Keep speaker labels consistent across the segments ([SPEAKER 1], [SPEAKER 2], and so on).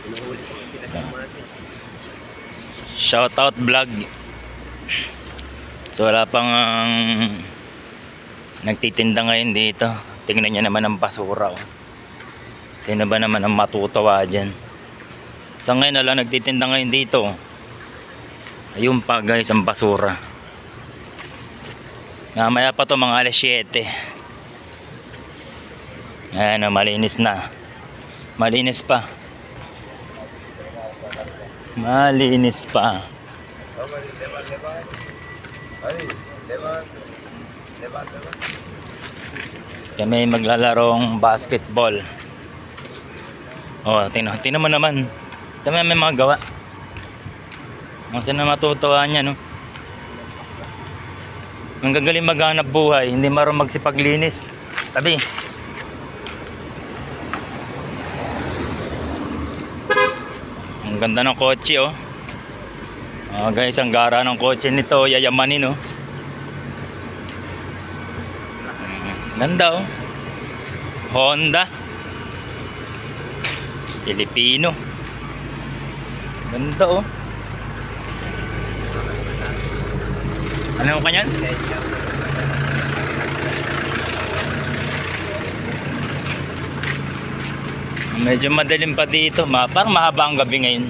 [SPEAKER 1] Pinuhuli ko sila sa market.
[SPEAKER 2] Shoutout vlog. So wala pang nagtitinda ngayon dito. Tingnan niyo naman ang basura. Oh. Sino ba naman ang matutuwa dyan? Sa ngayon wala nagtitinda ngayon dito. Ayun pa guys ang basura. Mamaya pa to mga alas 7. Ayan, malinis na. Malinis pa. Malinis pa. Kami maglalarong basketball. Oh, tingnan mo naman. Tingnan may mga gawa. Saan na matutuwa niya, no? Ang gagaling maghanap buhay, hindi marunong magsipaglinis. Tabi. Ang ganda ng kotse, oh. Oh, guys, ang gara ng kotse nito, yayamanin, oh. Ganda, oh. Honda. Pilipino. Ganda, oh. Ano ka niyan? Medyo madilim pa dito. Parang mahaba ang gabi ngayon.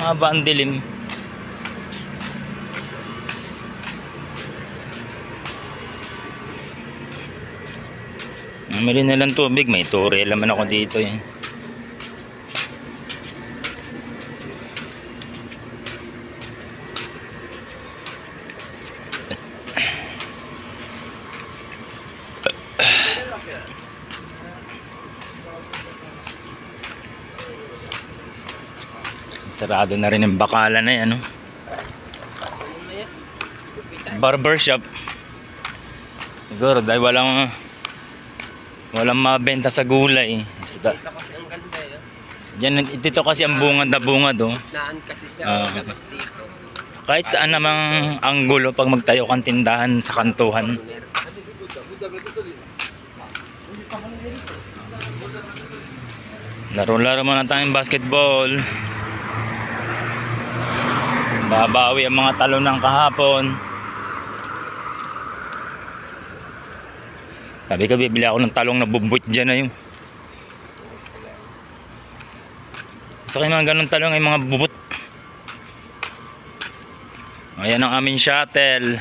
[SPEAKER 2] Mahaba ang dilim. Mamili na lang tubig. May tore laman ako dito eh. Sarado na rin yung bakala na yan, no? Barbershop. Siguro dahil walang mabenta sa gulay. Diyan, ito kasi ang bungad na bungad, oh.
[SPEAKER 1] Naan kasi siya, labas dito.
[SPEAKER 2] Kahit saan namang anggulo pag magtayo kang tindahan sa kantuhan. Laro-laro muna tayong basketball. Babawi ang mga talon ng kahapon. Sabi ko bibili ako ng talong na bubut dyan na yung. Gusto ko yung mga ganun talong, yung mga bubut. Ayan ang aming shuttle.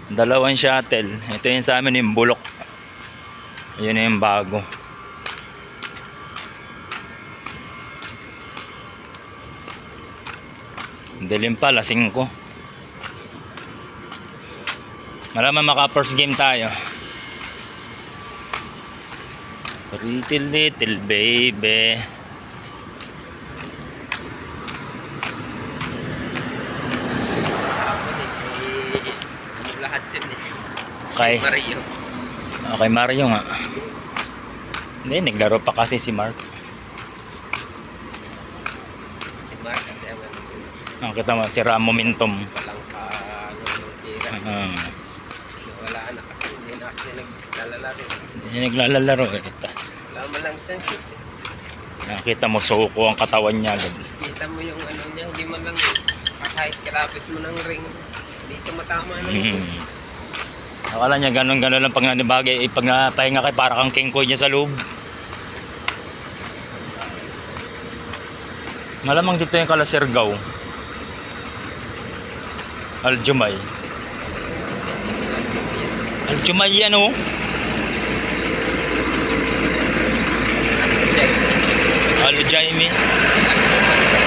[SPEAKER 2] Dalawang shuttle. Ito yung sa amin yung bulok. Ayun na yung bago. Dilim pa, lasing ko. Malaman maka first game tayo. Pretty little baby.
[SPEAKER 1] Ano lahat yun eh.
[SPEAKER 2] Kay
[SPEAKER 1] Mario.
[SPEAKER 2] Okay, Mario nga. Hindi, naglaro pa kasi si Mark.
[SPEAKER 1] Si Mark kasi ang ano.
[SPEAKER 2] Nakita mo, si Ramo Mintom.
[SPEAKER 1] Walang tira. So, wala na kasi hindi na kasi naglalaro.
[SPEAKER 2] Hindi naglalaro.
[SPEAKER 1] Wala man lang siyang shoot.
[SPEAKER 2] Nakita mo, suko ang katawan niya.
[SPEAKER 1] Kita mo yung ano niya, hindi man lang kahit kalapit mo ng ring. Dito matama na.
[SPEAKER 2] Akala niya ganun-ganun lang pag nanibagay. Pag napahinga kay para kang kingkoy niya sa loob. Malamang dito yung Kalasirgaw. Aljumay. Aljumay yan, oh. Aljumay.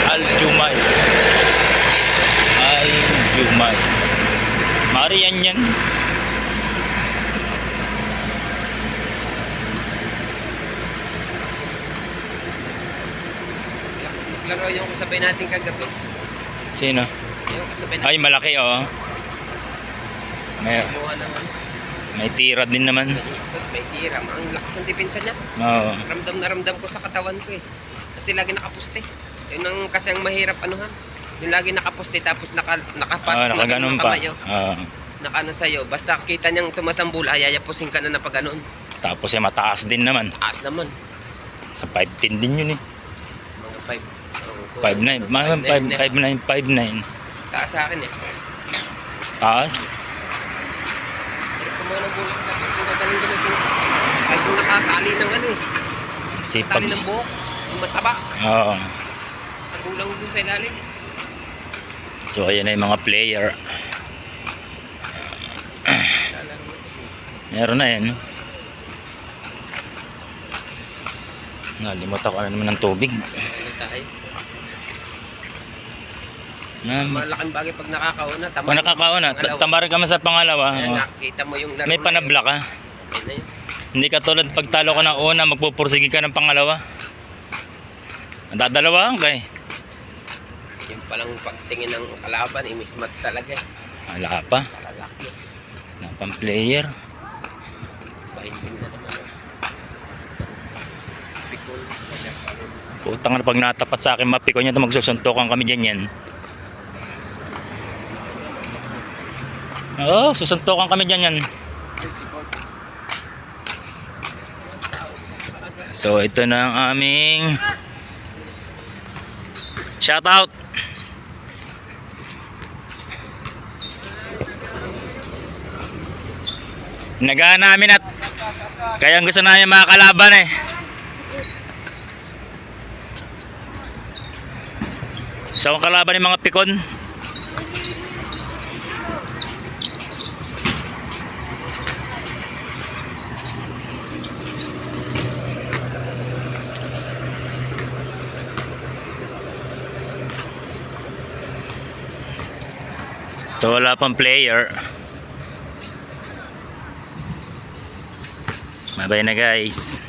[SPEAKER 2] Aljumay. Aljumay. Marian yan.
[SPEAKER 1] Maglaro yung kasabay natin kagabi.
[SPEAKER 2] Sino?
[SPEAKER 1] Yung kasabay natin.
[SPEAKER 2] Ay, malaki, oh.
[SPEAKER 1] Kumuha naman.
[SPEAKER 2] May tira din naman.
[SPEAKER 1] May tira. Ang lakas ng depensa niya.
[SPEAKER 2] Oo.
[SPEAKER 1] Ramdam na ramdam ko sa katawan ko eh. Kasi lagi nakapuste. Yun ang kasi ang mahirap anuhan. Yung lagi nakapuste tapos nakapasok na
[SPEAKER 2] nakaganon
[SPEAKER 1] yung
[SPEAKER 2] pa.
[SPEAKER 1] kamay. nakano sa'yo. Basta kita niyang tumas ang bola, yayapusin ka na pag ganun.
[SPEAKER 2] Tapos ay mataas din naman.
[SPEAKER 1] Taas naman.
[SPEAKER 2] Sa 5'10 din yun eh.
[SPEAKER 1] Mga
[SPEAKER 2] 5'9. Mga 5'9, 5'9.
[SPEAKER 1] Taas sa akin eh.
[SPEAKER 2] Taas.
[SPEAKER 1] Pero kung mga ng bola, kung gagaling gamitin sa ay kung nakatali ng ano eh.
[SPEAKER 2] Sipag.
[SPEAKER 1] Tali ng buhok. Yung mataba.
[SPEAKER 2] Oo.
[SPEAKER 1] Nagulang dun sa ilalim.
[SPEAKER 2] So ayan na yung mga player. Meron na yan. Nalimutan ko na naman ng tubig.
[SPEAKER 1] Ano tayo?
[SPEAKER 2] Na,
[SPEAKER 1] Malaking bagay pag nakakauna.
[SPEAKER 2] kung nakakauna, tamarin ka man sa pangalawa.
[SPEAKER 1] Kaya
[SPEAKER 2] Oh.
[SPEAKER 1] nakita mo yung laro
[SPEAKER 2] May
[SPEAKER 1] na
[SPEAKER 2] panabla ka.
[SPEAKER 1] yun. Okay na yun.
[SPEAKER 2] Hindi ka tulad pag talo ka ng una, magpupursige ka ng pangalawa. Dadalawa ka eh.
[SPEAKER 1] Yung palang pagtingin ng kalaban, mismatch talaga eh.
[SPEAKER 2] Wala pa.
[SPEAKER 1] Sa lalaki.
[SPEAKER 2] Wala pang player.
[SPEAKER 1] Bahinding na naman. Pikul.
[SPEAKER 2] Putang na pag natapat sa akin, mapiko niya ito, magsusuntukan kami dyan yan. Oo, susuntukan kami dyan yan. So ito na ang aming shoutout. Nagaan namin at kaya ang gusto namin mga kalaban eh. So ang kalaban ng mga pikon. So wala pang player. Bye bye na guys.